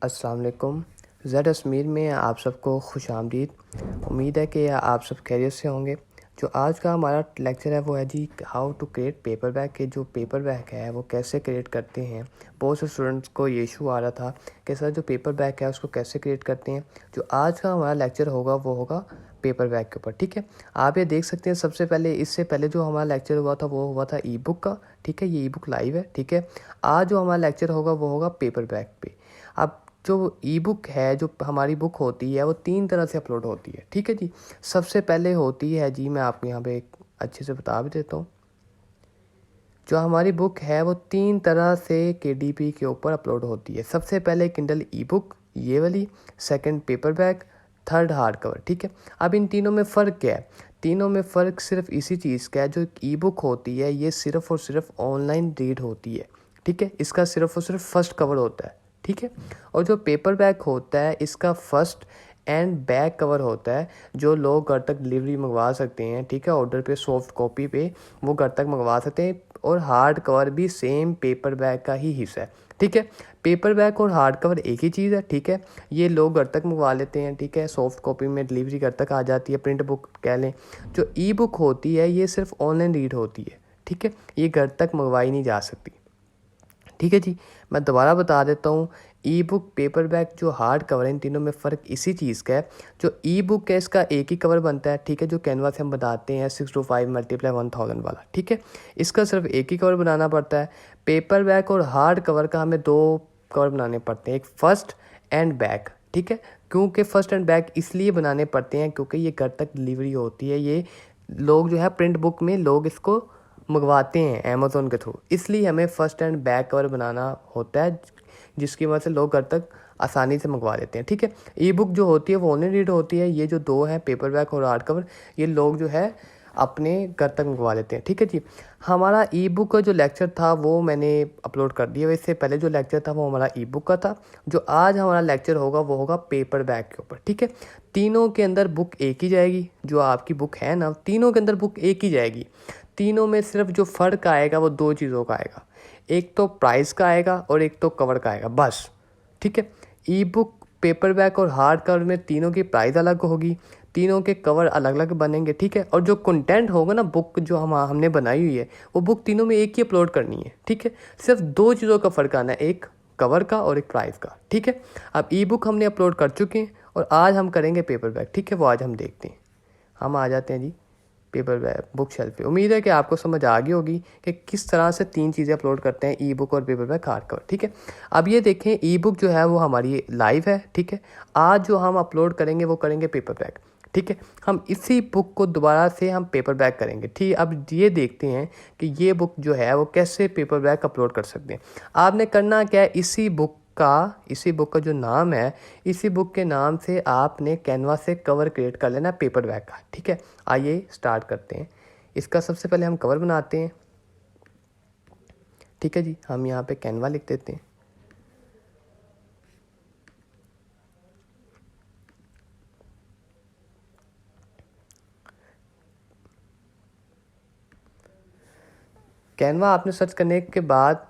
अस्सलाम वालेकुम। ज़ेड अश्मीर में आप सबको खुश आमदीद। उम्मीद है कि आप सब खैरियत से होंगे। जो आज का हमारा लेक्चर है वो है जी how to create paper bag के जो पेपर बैग है वो कैसे क्रिएट करते हैं। बहुत से स्टूडेंट्स को ये इशू आ रहा था कि सर जो पेपर बैग है उसको कैसे क्रिएट करते हैं। जो आज का हमारा लेक्चर होगा वो होगा पेपर बैग के ऊपर, ठीक है। आप ये देख सकते हैं सबसे पहले, इससे पहले जो हमारा लेक्चर हुआ था वो हुआ था ई बुक का, ठीक है। ये ई बुक लाइव है, ठीक है। आज जो हमारा लेक्चर होगा वो होगा पेपर बैग पे। अब जो ई बुक है, जो हमारी बुक होती है वो 3 तरह से अपलोड होती है, ठीक है जी। सबसे पहले होती है जी, मैं आपको यहाँ पे अच्छे से बता भी देता हूँ। जो हमारी बुक है वो 3 तरह से KDP के ऊपर अपलोड होती है। सबसे पहले किंडल ई बुक, ये वाली, second paper bag, third hard cover, ठीक है। अब इन तीनों में फ़र्क क्या है? तीनों में फ़र्क सिर्फ इसी चीज़ का है, जो ई बुक होती है ये सिर्फ़ और सिर्फ ऑनलाइन रीड होती है, ठीक है। इसका सिर्फ और सिर्फ फर्स्ट कवर होता है, ठीक है। और जो पेपर बैग होता है इसका फर्स्ट एंड बैक कवर होता है, जो लोग घर तक डिलीवरी मंगवा सकते हैं, ठीक है। ऑर्डर पे, सॉफ्ट कॉपी पे वो घर तक मंगवा सकते हैं। और हार्ड कवर भी सेम पेपर बैग का ही हिस्सा है, ठीक है। पेपर बैग और हार्ड कवर एक ही चीज़ है, ठीक है। ये लोग घर तक मंगवा लेते हैं, ठीक है। सॉफ्ट कॉपी में डिलीवरी घर तक आ जाती है, प्रिंट बुक कह लें। जो ई बुक होती है ये सिर्फ ऑनलाइन रीड होती है, ठीक है। ये घर तक मंगवाई नहीं जा सकती, ठीक है जी। मैं दोबारा बता देता हूँ, ई बुक, पेपर बैग, जो हार्ड कवर है, इन तीनों में फ़र्क इसी चीज़ का है। जो ई बुक है इसका एक ही कवर बनता है, ठीक है। जो कैनवा से हम बताते हैं 625 × 1000 वाला, ठीक है। इसका सिर्फ एक ही कवर बनाना पड़ता है। पेपर बैग और हार्ड कवर का हमें 2 कवर बनाने पड़ते हैं, एक फर्स्ट एंड बैक, ठीक है। क्योंकि फर्स्ट एंड बैक इसलिए बनाने पड़ते हैं क्योंकि ये घर तक डिलीवरी होती है। ये लोग जो है प्रिंट बुक में लोग इसको मंगवाते हैं अमेज़ोन के थ्रू, इसलिए हमें फ़र्स्ट एंड बैक कवर बनाना होता है, जिसकी वजह से लोग घर तक आसानी से मंगवा लेते हैं, ठीक है। ई बुक जो होती है वो ऑनलाइन रीड होती है। ये जो 2 हैं, पेपर बैक और हार्ड कवर, ये लोग जो है अपने घर तक मंगवा लेते हैं, ठीक है जी। हमारा ई बुक का जो लेक्चर था वो मैंने अपलोड कर दिया। इससे पहले जो लेक्चर था वो हमारा ई बुक का था। जो आज हमारा लेक्चर होगा वो होगा पेपर बैग के ऊपर, ठीक है। तीनों के अंदर बुक एक ही जाएगी। जो आपकी बुक है ना, तीनों के अंदर बुक एक ही जाएगी। तीनों में सिर्फ जो फ़र्क आएगा वो 2 चीज़ों का आएगा, एक तो प्राइस का आएगा और एक तो कवर का आएगा, बस, ठीक है। ई बुक, पेपर बैग और हार्ड कवर में तीनों की प्राइस अलग होगी, तीनों के कवर अलग अलग बनेंगे, ठीक है। और जो कंटेंट होगा ना, बुक जो हमने बनाई हुई है वो बुक तीनों में एक ही अपलोड करनी है, ठीक है। सिर्फ 2 चीज़ों का फ़र्क आना है, एक कवर का और एक प्राइस का, ठीक है। अब ई बुक हमने अपलोड कर चुके हैं और आज हम करेंगे पेपर बैग, ठीक है। वो आज हम देखते हैं। हम आ जाते हैं जी पेपर बैग बुक शेल्फ पे। उम्मीद है कि आपको समझ आ गई होगी कि किस तरह से 3 चीज़ें अपलोड करते हैं, ई बुक और पेपर बैग, हार्ड कवर, ठीक है। अब ये देखें, ई बुक जो है वो हमारी लाइव है, ठीक है। आज जो हम अपलोड करेंगे वो करेंगे पेपर बैग, ठीक है। हम इसी बुक को दोबारा से हम पेपर बैग करेंगे, ठीक। अब ये देखते हैं कि ये बुक जो है वो कैसे पेपर बैग अपलोड कर सकते हैं। आपने करना क्या है, इसी बुक का जो नाम है, इसी बुक के नाम से आपने कैनवा से कवर क्रिएट कर लेना पेपर बैग का, ठीक है। आइए स्टार्ट करते हैं। इसका सबसे पहले हम कवर बनाते हैं, ठीक है जी। हम यहाँ पे कैनवा लिख देते हैं। कैनवा आपने सर्च करने के बाद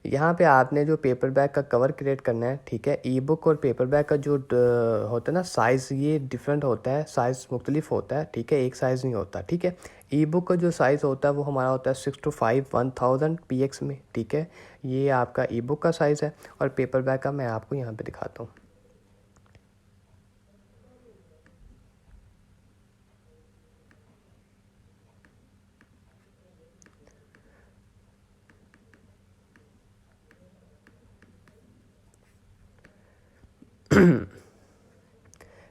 यहाँ पे आपने जो पेपर बैग का कवर क्रिएट करना है, ठीक है। ई बुक और पेपर बैग का जो होता है ना साइज़, ये डिफरेंट होता है, साइज़ मुख्तलिफ होता है, ठीक है। एक साइज़ नहीं होता, ठीक है। ई बुक का जो साइज़ होता है वो हमारा होता है 625 1000 px में, ठीक है। ये आपका ई बुक का साइज़ है। और पेपर बैग का मैं आपको यहाँ पे दिखाता हूँ।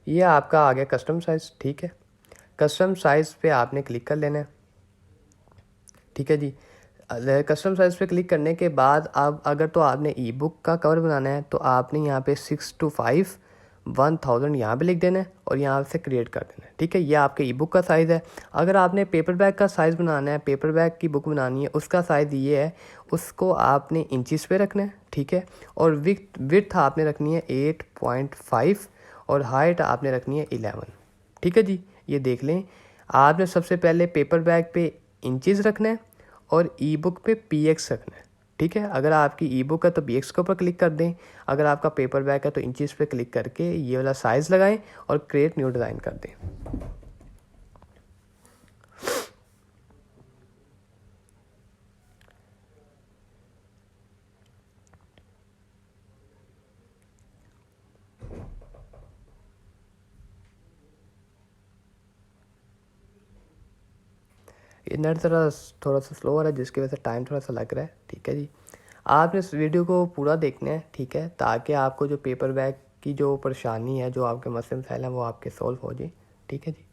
ये आपका आ गया कस्टम साइज़, ठीक है। कस्टम साइज़ पे आपने क्लिक कर लेना है, ठीक है जी। कस्टम साइज़ पे क्लिक करने के बाद अब अगर तो आपने ई बुक का कवर बनाना है तो आपने यहाँ पे 625 1000 यहाँ पे लिख देना है और यहाँ से क्रिएट कर देना है, ठीक है। ये आपके ई बुक का साइज़ है। अगर आपने पेपर बैग का साइज़ बनाना है, पेपर बैग की बुक बनानी है, उसका साइज़ ये है, उसको आपने इंचिस पे रखना है, ठीक है। और विड्थ आपने रखनी है 8.5 और हाइट आपने रखनी है 11, ठीक है जी। ये देख लें, आपने सबसे पहले पेपर बैग पे इंचज़ रखना है और ई बुक पे px रखना है, ठीक है। अगर आपकी ई बुक है तो BX के ऊपर क्लिक कर दें, अगर आपका पेपर बैग है तो इंचेस पे क्लिक करके ये वाला साइज़ लगाएं और क्रिएट न्यू डिज़ाइन कर दें। ये नेट थोड़ा सा स्लो हो रहा है जिसकी वजह से टाइम थोड़ा सा लग रहा है, ठीक है जी। आपने इस वीडियो को पूरा देखना है, ठीक है, ताकि आपको जो पेपर बैग की जो परेशानी है, जो आपके मसले मसाइल हैं, वो आपके सॉल्व हो जाए, ठीक है जी।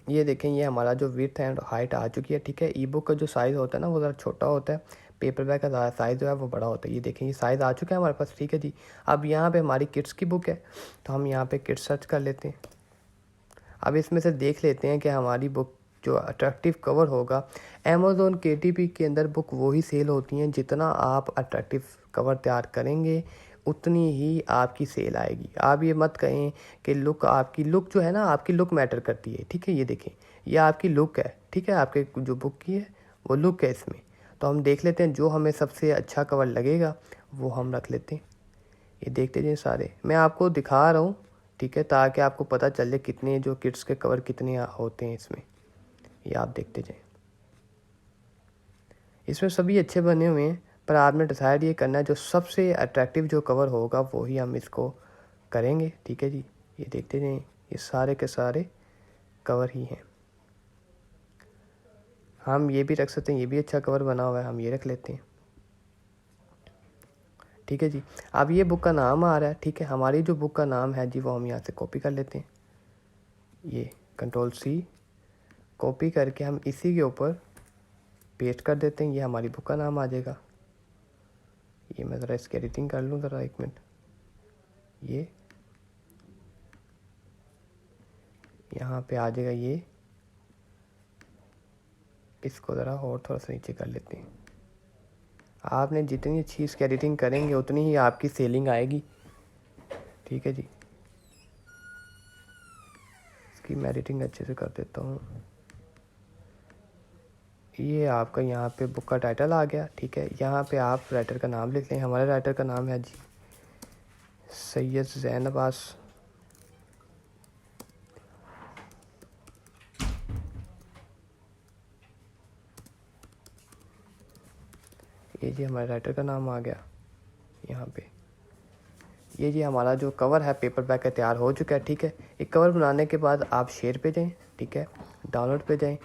ये देखें, ये हमारा जो विड्थ एंड हाइट आ चुकी है, ठीक है। ई बुक का जो साइज़ होता है ना वो ज़रा छोटा होता है, पेपर बैग का साइज़ जो है वो बड़ा होता है। ये देखें, ये साइज़ आ चुका है हमारे पास, ठीक है जी। अब यहाँ पे हमारी किड्स की बुक है, तो हम यहाँ पे किड्स सर्च कर लेते हैं। अब इसमें से देख लेते हैं कि हमारी बुक जो अट्रैक्टिव कवर होगा, अमेज़ोन KTP के अंदर बुक वही सेल होती हैं, जितना आप अट्रैक्टिव कवर तैयार करेंगे उतनी ही आपकी सेल आएगी। आप ये मत कहें कि आपकी लुक जो है ना, आपकी लुक मैटर करती है, ठीक है। ये देखें, ये आपकी लुक है, ठीक है, आपके जो बुक की है वो लुक है इसमें। तो हम देख लेते हैं जो हमें सबसे अच्छा कवर लगेगा वो हम रख लेते हैं। ये देखते जाइए सारे, मैं आपको दिखा रहा हूँ, ठीक है, ताकि आपको पता चल जाए कितने जो किड्स के कवर कितने होते हैं इसमें। ये आप देखते जाएं, इसमें सभी अच्छे बने हुए हैं, पर आपने डिसाइड ये करना है जो सबसे अट्रैक्टिव जो कवर होगा वो ही हम इसको करेंगे, ठीक है जी। ये देखते जाएं, ये सारे के सारे कवर ही हैं। हम ये भी रख सकते हैं, ये भी अच्छा कवर बना हुआ है, हम ये रख लेते हैं, ठीक है जी। अब ये बुक का नाम आ रहा है, ठीक है, हमारी जो बुक का नाम है जी वो हम यहाँ से कॉपी कर लेते हैं। ये Ctrl+C कॉपी करके हम इसी के ऊपर पेस्ट कर देते हैं, ये हमारी बुक का नाम आ जाएगा। ये मैं ज़रा इसकी एडिटिंग कर लूँ ज़रा, 1 मिनट। ये यहाँ पे आ जाएगा, ये इसको ज़रा और थोड़ा सा नीचे कर लेते हैं। आपने जितनी अच्छी इसकी एडिटिंग करेंगे उतनी ही आपकी सेलिंग आएगी, ठीक है जी। इसकी मैं एडिटिंग अच्छे से कर देता हूँ। ये आपका यहाँ पे बुक का टाइटल आ गया, ठीक है। यहाँ पे आप राइटर का नाम लिख लें, हमारे राइटर का नाम है जी सैयद ज़ैन अब्बास। ये जी हमारे राइटर का नाम आ गया यहाँ पे। ये जी हमारा जो कवर है पेपर बैग का तैयार हो चुका है, ठीक है। एक कवर बनाने के बाद आप शेयर पे जाएं, ठीक है, डाउनलोड पे जाएं।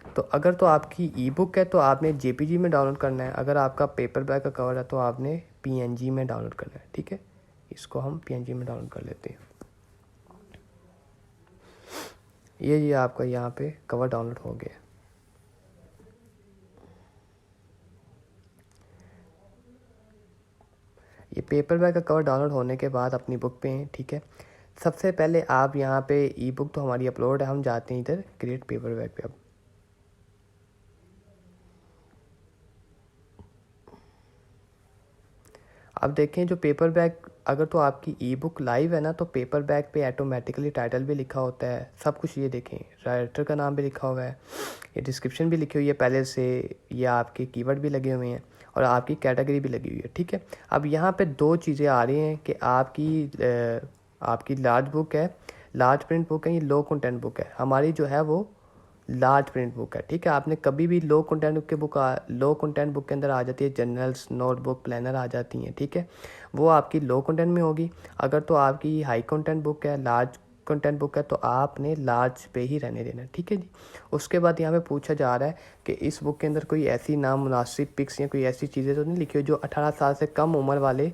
तो अगर तो आपकी ई बुक है तो आपने JPG में डाउनलोड करना है, अगर आपका पेपर बैग का कवर है तो आपने PNG में डाउनलोड करना है, ठीक है। इसको हम PNG में डाउनलोड कर लेते हैं। ये जी आपका यहाँ पे कवर डाउनलोड हो गया। ये पेपर बैग का कवर डाउनलोड होने के बाद अपनी बुक पे हैं, ठीक है। सबसे पहले आप यहाँ पे ई बुक तो हमारी अपलोड है, हम जाते हैं इधर क्रिएट पेपर बैग पे। अब देखें जो पेपर बैग, अगर तो आपकी ई बुक लाइव है ना तो पेपर बैग पे ऑटोमेटिकली टाइटल भी लिखा होता है, सब कुछ। ये देखें, राइटर का नाम भी लिखा हुआ है, ये डिस्क्रिप्शन भी लिखी हुई है पहले से, ये आपके कीवर्ड भी लगे हुए हैं और आपकी कैटेगरी भी लगी हुई है, ठीक है। अब यहाँ पे 2 चीज़ें आ रही हैं कि आपकी लार्ज बुक है, लार्ज प्रिंट बुक है, ये लो कंटेंट बुक है। हमारी जो है वो लार्ज प्रिंट बुक है, ठीक है। आपने कभी भी लो कंटेंट के अंदर आ जाती है जर्नल्स, नोटबुक, प्लानर आ जाती हैं, ठीक है, वो आपकी लो कंटेंट में होगी। अगर तो आपकी हाई कंटेंट बुक है, लार्ज कंटेंट बुक है, तो आपने लार्ज पे ही रहने देना, ठीक है जी। उसके बाद यहाँ पे पूछा जा रहा है कि इस बुक के अंदर कोई ऐसी नामुनासिब पिक्स या कोई ऐसी चीज़ें तो नहीं लिखी हो जो 18 साल से कम उम्र वाले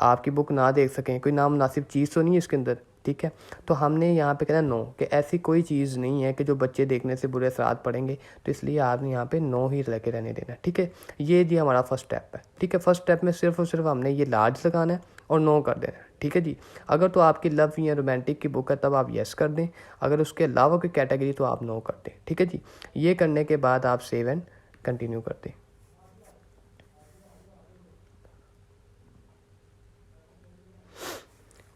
आपकी बुक ना देख सकें, कोई नामुनासिब चीज़ तो नहीं है इसके अंदर, ठीक है। तो हमने यहाँ पे कहना नो, कि ऐसी कोई चीज़ नहीं है कि जो बच्चे देखने से बुरे असरात पड़ेंगे, तो इसलिए आपने यहाँ पे नो ही लगे रहने देना, ठीक है। ये जी हमारा फर्स्ट स्टेप है, ठीक है। फर्स्ट स्टेप में सिर्फ और सिर्फ हमने ये लार्ज लगाना है और नो कर देना है, ठीक है जी। अगर तो आपकी लव या रोमांटिक की बुक है तब आप येस कर दें, अगर उसके अलावा कोई कैटेगरी तो आप नो कर दें, ठीक है जी। ये करने के बाद आप सेव एंड कंटिन्यू कर दें।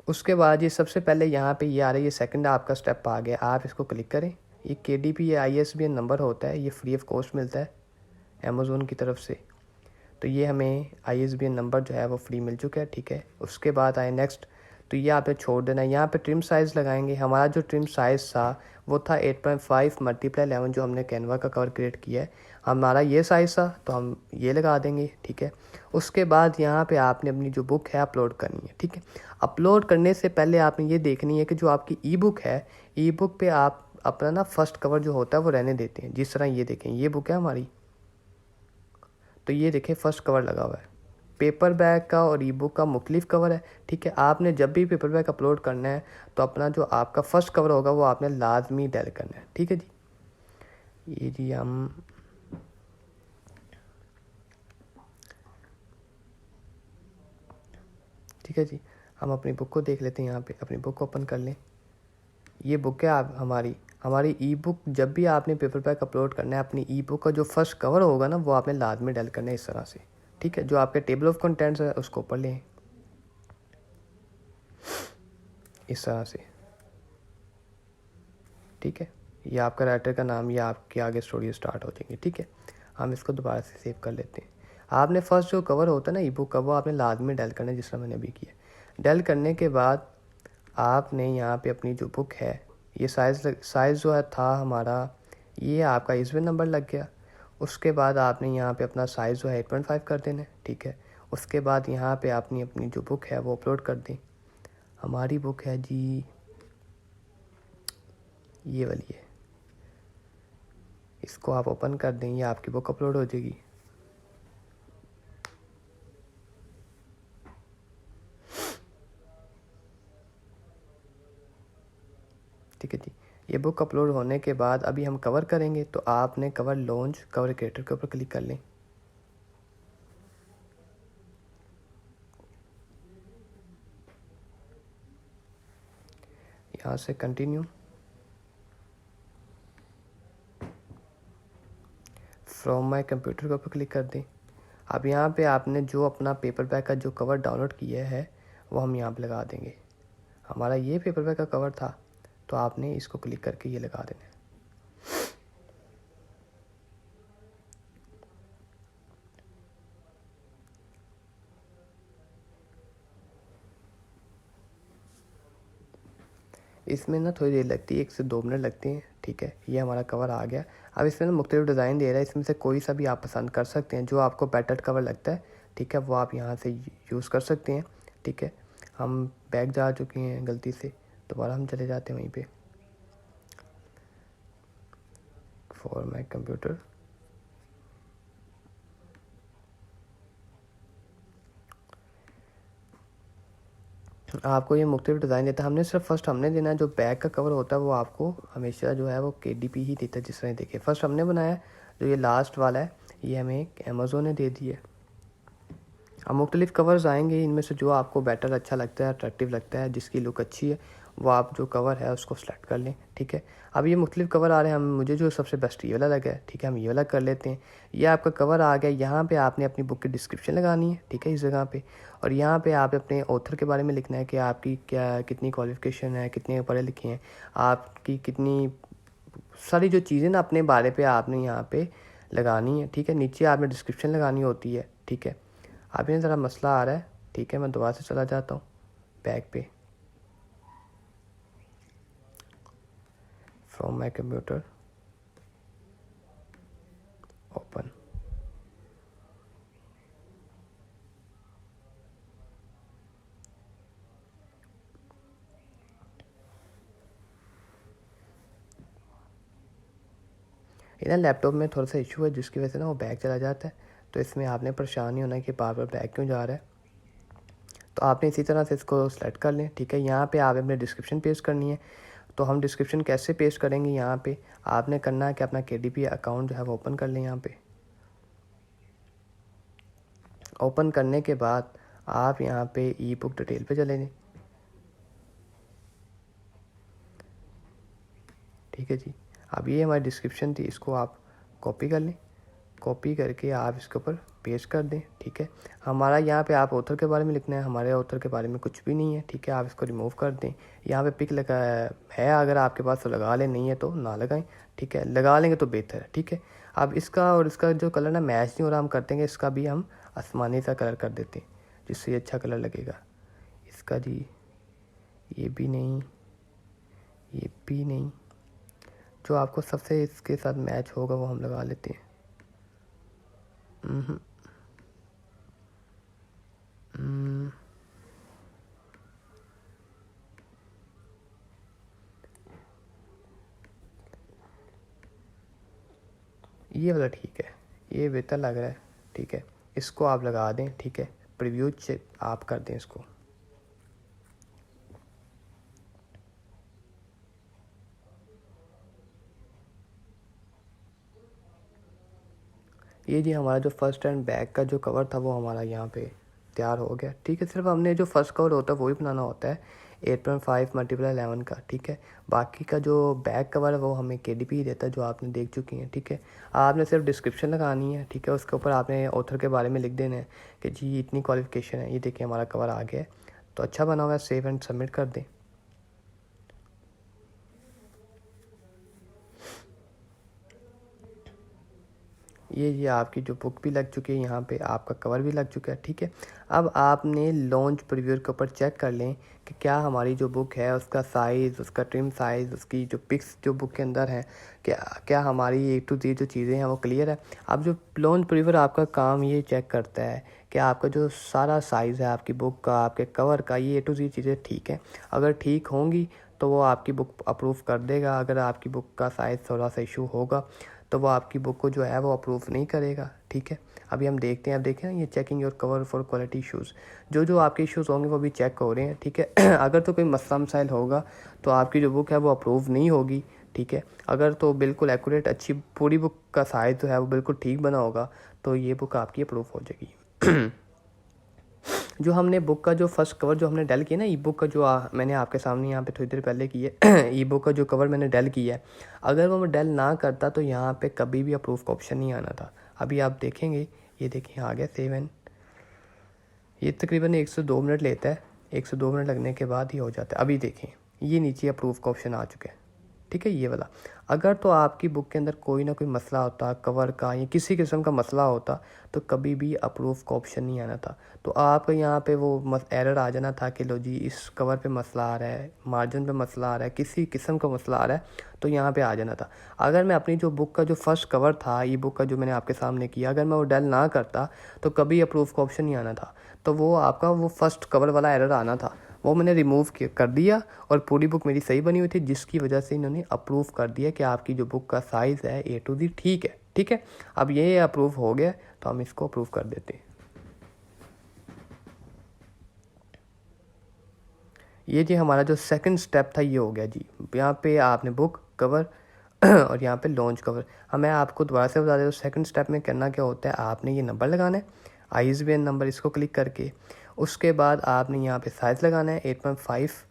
उसके बाद ये सबसे पहले यहाँ पे ये आ रहा है, ये सेकंड आपका स्टेप आ गया, आप इसको क्लिक करें। ये KDP या ISBN नंबर होता है, ये फ्री ऑफ कॉस्ट मिलता है अमेज़ोन की तरफ से। तो ये हमें ISBN नंबर जो है वो फ्री मिल चुका है, ठीक है। उसके बाद आए नेक्स्ट, तो ये आपने छोड़ देना है। यहाँ पे ट्रिम साइज़ लगाएंगे। हमारा जो ट्रिम साइज़ था वो था 8.5 × 11 जो हमने कैनवा का कवर क्रिएट किया है, हमारा ये साइज़ था, तो हम ये लगा देंगे, ठीक है। उसके बाद यहाँ पे आपने अपनी जो बुक है अपलोड करनी है, ठीक है। अपलोड करने से पहले आपने ये देखनी है कि जो आपकी ई बुक है, ई बुक पे आप अपना ना फर्स्ट कवर जो होता है वो रहने देते हैं। जिस तरह ये देखें, ये बुक है हमारी, तो ये देखें फर्स्ट कवर लगा हुआ है। पेपर बैग का और ई बुक का मुख्तलिफ कवर है, ठीक है। आपने जब भी पेपर बैग अपलोड करना है तो अपना जो आपका फर्स्ट कवर होगा वो आपने लाजमी डैल करना है, ठीक है जी। ये जी हम ठीक है जी, हम अपनी बुक को देख लेते हैं। यहाँ पे अपनी बुक को ओपन कर लें। ये बुक है आप हमारी ई बुक। जब भी आपने पेपर बैग अपलोड करना है, अपनी ई बुक का जो फर्स्ट कवर होगा ना वो आपने लाजमी डैल करना है इस तरह से, ठीक है। जो आपके टेबल ऑफ कंटेंट्स है उसको ऊपर लें इस तरह से, ठीक है। ये आपका राइटर का नाम, ये आपके आगे स्टोरी स्टार्ट हो जाएंगी, ठीक है। हम इसको दोबारा से सेव कर लेते हैं। आपने फर्स्ट जो कवर होता है ना ई बुक का, वो आपने लाजमी डैल करना है जिस तरह मैंने अभी किया। डैल करने के बाद आपने यहाँ पे अपनी जो बुक है, ये साइज़ जो है था हमारा, ये आपका ISBN नंबर लग गया। उसके बाद आपने यहाँ पे अपना साइज़ जो है 8.5 कर देना है, ठीक है। उसके बाद यहाँ पे आपने अपनी जो बुक है वो अपलोड कर दें। हमारी बुक है जी ये वाली है, इसको आप ओपन कर दें, ये आपकी बुक अपलोड हो जाएगी। ठीक है जी, ये बुक अपलोड होने के बाद अभी हम कवर करेंगे, तो आपने कवर लॉन्च कवर क्रिएटर के ऊपर क्लिक कर लें। यहाँ से कंटिन्यू, फ्रॉम माई कंप्यूटर के ऊपर क्लिक कर दें। अब यहाँ पे आपने जो अपना पेपर बैग का जो कवर डाउनलोड किया है वो हम यहाँ पे लगा देंगे। हमारा ये पेपर बैग का कवर था, तो आपने इसको क्लिक करके ये लगा देना है। इसमें ना थोड़ी देर लगती है, 1 से 2 मिनट लगते हैं, ठीक है। ये हमारा कवर आ गया। अब इसमें ना मुख्तलिफ डिज़ाइन दे रहा है, इसमें से कोई सा भी आप पसंद कर सकते हैं। जो आपको बेटर कवर लगता है, ठीक है, वो आप यहाँ से यूज़ कर सकते हैं, ठीक है। हम बैग जा चुके हैं गलती से, दोबारा हम चले जाते हैं वहीं पे, फॉर माई कंप्यूटर। आपको ये मुख्तलिफ डिज़ाइन देता है। हमने सिर्फ फर्स्ट हमने देना है, जो बैग का कवर होता है वो आपको हमेशा जो है वो KDP ही देता है। जिस तरह देखिए फर्स्ट हमने बनाया, जो ये लास्ट वाला है ये हमें अमेज़ोन ने दे दिया है। अब मुख्तलिफ कवर्स आएंगे, इनमें से जो आपको बेटर अच्छा लगता है, अट्रैक्टिव लगता है, जिसकी लुक अच्छी है, वो आप जो कवर है उसको सेलेक्ट कर लें, ठीक है। अब ये मुख्तलिफ कवर आ रहे हैं, हम मुझे जो सबसे बेस्ट ये वाला लगा है, ठीक है, हम ये वाला कर लेते हैं। ये आपका कवर आ गया। यहाँ पे आपने अपनी बुक की डिस्क्रिप्शन लगानी है, ठीक है, इस जगह पे। और यहाँ पे आप अपने ऑथर के बारे में लिखना है कि आपकी क्या कितनी क्वालिफ़िकेशन है, कितने पढ़े लिखे हैं, आपकी कितनी सारी जो चीज़ें ना अपने बारे पे आपने यहाँ पे लगानी है, ठीक है। नीचे आपने डिस्क्रिप्शन लगानी होती है, ठीक है। अभी ज़रा मसला आ रहा है, ठीक है, मैं दोबारा से चला जाता हूँ बैक पे, फ्रॉम माई कंप्यूटर ओपन। ये ना लैपटॉप में थोड़ा सा इशू है जिसकी वजह से ना वो बैक चला जाता है, तो इसमें आपने परेशान नहीं होना कि बार बार बैक क्यों जा रहा है। तो आपने इसी तरह से इसको सेलेक्ट कर लें, ठीक है। यहाँ पे आप अपने डिस्क्रिप्शन पेस्ट करनी है। तो हम डिस्क्रिप्शन कैसे पेस्ट करेंगे, यहाँ पे आपने करना है कि अपना KDP अकाउंट जो है वो ओपन कर लें। यहाँ पे ओपन करने के बाद आप यहाँ पे ई बुक डिटेल पे चले जाएं, ठीक है जी। अब ये हमारी डिस्क्रिप्शन थी, इसको आप कॉपी कर लें, कॉपी करके आप इसके ऊपर पेस्ट कर दें। ठीक है, हमारा यहाँ पे आप ऑथर के बारे में लिखना है, हमारे ऑथर के बारे में कुछ भी नहीं है। ठीक है, आप इसको रिमूव कर दें। यहाँ पे पिक लगा है, अगर आपके पास तो लगा लें, नहीं है तो ना लगाएं। ठीक है, लगा लेंगे तो बेहतर है। ठीक है, अब इसका और इसका जो कलर ना मैच नहीं हो रहा, हम कर देंगे इसका भी हम आसमानी सा कलर कर देते हैं, जिससे ये अच्छा कलर लगेगा इसका जी। ये भी नहीं, ये भी नहीं, जो आपको सबसे इसके साथ मैच होगा वो हम लगा लेते हैं। ये वाला ठीक है, ये बेहतर लग रहा है। ठीक है, इसको आप लगा दें। ठीक है, प्रीव्यू चेक आप कर दें इसको। ये जी हमारा जो फर्स्ट एंड बैक का जो कवर था वो हमारा यहाँ पे तैयार हो गया। ठीक है, सिर्फ हमने जो फर्स्ट कवर होता है वही बनाना होता है 8.5 × 11 का। ठीक है, बाकी का जो बैक कवर है वो हमें KDP ही देता है, जो आपने देख चुकी हैं। ठीक है, आपने सिर्फ डिस्क्रिप्शन लगानी है। ठीक है, उसके ऊपर आपने ऑथर के बारे में लिख देना है कि जी इतनी क्वालिफिकेशन है। ये देखिए हमारा कवर आ गया है, तो अच्छा बना हुआ है। सेव एंड सबमिट कर दें। ये आपकी जो बुक भी लग चुकी है, यहाँ पे आपका कवर भी लग चुका है। ठीक है, अब आपने लॉन्च प्रीव्यू के ऊपर चेक कर लें कि क्या हमारी जो बुक है उसका साइज़, उसका ट्रिम साइज़, उसकी जो पिक्स जो बुक के अंदर हैं, क्या हमारी A to Z जो चीज़ें हैं वो क्लियर है। अब जो लॉन्च प्रीव्यू आपका काम ये चेक करता है कि आपका जो सारा साइज़ है आपकी बुक का, आपके कवर का, ये A to Z चीज़ें ठीक हैं। अगर ठीक होंगी तो वो आपकी बुक अप्रूव कर देगा। अगर आपकी बुक का साइज़ थोड़ा सा इशू होगा तो वो आपकी बुक को जो है वो अप्रूव नहीं करेगा। ठीक है, अभी हम देखते हैं। अब देखें ना, ये checking your cover for quality issues, जो आपके इश्यूज़ होंगे वो भी चेक हो रहे हैं। ठीक है, अगर तो कोई मसला मसाइल होगा तो आपकी जो बुक है वो अप्रूव नहीं होगी। ठीक है, अगर तो बिल्कुल एक्यूरेट अच्छी पूरी बुक का साइज़ जो है वो बिल्कुल ठीक बना होगा तो ये बुक आपकी अप्रूव हो जाएगी। जो हमने बुक का जो फर्स्ट कवर जो हमने डेल किया ना, ई बुक का जो मैंने आपके सामने यहाँ पे थोड़ी देर पहले की है, ई बुक का जो कवर मैंने डेल किया है, अगर वो मैं डेल ना करता तो यहाँ पे कभी भी अप्रूव का ऑप्शन नहीं आना था। अभी आप देखेंगे, ये देखिए आ गया 7। ये तकरीबन 102 मिनट लेता है, 102 मिनट लगने के बाद ही हो जाता है। अभी देखें, ये नीचे अप्रूव का ऑप्शन आ चुका है। ठीक है, ये वाला। अगर तो आपकी बुक के अंदर कोई ना कोई मसला होता, कवर का या किसी किस्म का मसला होता, तो कभी भी अप्रूव का ऑप्शन नहीं आना था। तो आप यहाँ पे वो एरर आ जाना था कि लो जी इस कवर पे मसला आ रहा है, मार्जिन पे मसला आ रहा है, किसी किस्म का मसला आ रहा है, तो यहाँ पे आ जाना था। अगर मैं अपनी जो बुक का जो फर्स्ट कवर था, ई बुक का जो मैंने आपके सामने किया, अगर मैं वो डेल ना करता तो कभी अप्रूव का ऑप्शन नहीं आना था। तो वो आपका वो फर्स्ट कवर वाला एरर आना था, वो मैंने रिमूव कर दिया और पूरी बुक मेरी सही बनी हुई थी, जिसकी वजह से इन्होंने अप्रूव कर दिया कि आपकी जो बुक का साइज़ है A to Z ठीक है। ठीक है, अब ये अप्रूव हो गया तो हम इसको अप्रूव कर देते हैं। ये जी हमारा जो सेकंड स्टेप था ये हो गया जी। यहाँ पे आपने बुक कवर और यहाँ पे लॉन्च कवर, मैं आपको दोबारा से बता दें। तो सेकंड स्टेप में करना क्या होता है, आपने ये नंबर लगाना है, ISBN नंबर, इसको क्लिक करके उसके बाद आपने यहाँ पे साइज़ लगाना है 8.5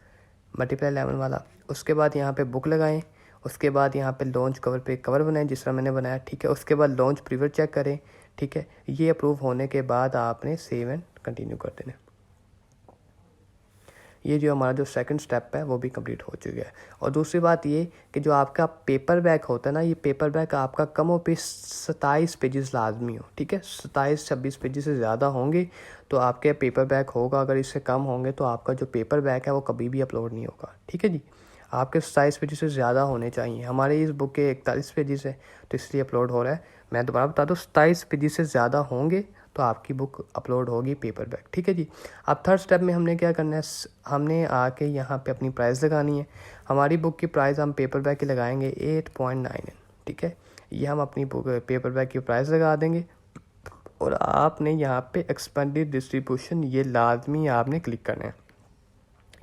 × 11 वाला। उसके बाद यहाँ पे बुक लगाएं, उसके बाद यहाँ पे लॉन्च कवर पे कवर बनाएं जिस तरह मैंने बनाया। ठीक है, उसके बाद लॉन्च प्रीव्यू चेक करें। ठीक है, ये अप्रूव होने के बाद आपने सेव एंड कंटिन्यू कर देना। ये जो हमारा जो सेकंड स्टेप है वो भी कंप्लीट हो चुका है। और दूसरी बात ये कि जो आपका पेपर बैक होता है ना, ये पेपर बैक आपका कम हो पे 27 पेजेस लाजमी हो। ठीक है, 27-26 पेजेस से ज़्यादा होंगे तो आपके पेपर बैक होगा। अगर इससे कम होंगे तो आपका जो पेपर बैक है वो कभी भी अपलोड नहीं होगा। ठीक है जी, आपके 27 पेजेस से ज़्यादा होने चाहिए। हमारे इस बुक के 41 पेजेस है तो इसलिए अपलोड हो रहा है। मैं दोबारा बता दूँ, 27 पेजेस से ज़्यादा होंगे तो आपकी बुक अपलोड होगी पेपर बैक। ठीक है जी, अब थर्ड स्टेप में हमने क्या करना है, हमने आके यहाँ पे अपनी प्राइस लगानी है। हमारी बुक की प्राइस हम पेपर बैक की लगाएंगे 8.9। ठीक है, ये हम अपनी बुक पेपर बैक की प्राइस लगा देंगे और आपने यहाँ पे एक्सपेंडेड डिस्ट्रीब्यूशन ये लाजमी आपने क्लिक करना है।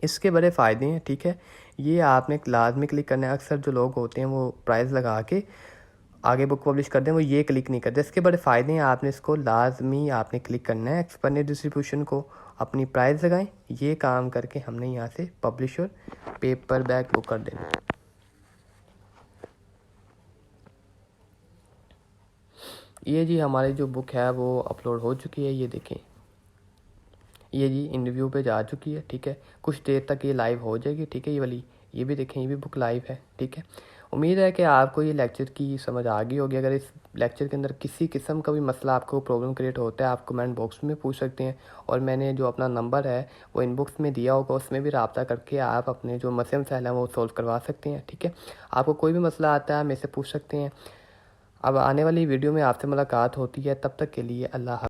इसके बड़े फ़ायदे हैं। ठीक है, ये आपने लाजमी क्लिक करना है। अक्सर जो लोग होते हैं वो प्राइस लगा के आगे बुक पब्लिश करते हैं, वो ये क्लिक नहीं करते। इसके बड़े फ़ायदे हैं, आपने इसको लाजमी आपने क्लिक करना है। एक्सपेंडेड डिस्ट्रीब्यूशन को अपनी प्राइस लगाएं, ये काम करके हमने यहाँ से पब्लिश और पेपर बैक बुक कर देना है। ये जी हमारी जो बुक है वो अपलोड हो चुकी है, ये देखें, ये जी इंटरव्यू पे जा चुकी है। ठीक है, कुछ देर तक ये लाइव हो जाएगी। ठीक है, ये वाली ये भी देखें, ये भी बुक लाइव है। ठीक है, उम्मीद है कि आपको ये लेक्चर की समझ आ गई होगी। अगर इस लेक्चर के अंदर किसी किस्म का भी मसला आपको प्रॉब्लम क्रिएट होता है, आप कमेंट बॉक्स में पूछ सकते हैं, और मैंने जो अपना नंबर है वो इनबॉक्स में दिया होगा, उसमें भी रब्ता करके आप अपने जो मसले मसाइल हैं वो सॉल्व करवा सकते हैं। ठीक है, आपको कोई भी मसला आता है मेरे से पूछ सकते हैं। अब आने वाली वीडियो में आपसे मुलाकात होती है, तब तक के लिए अल्लाह।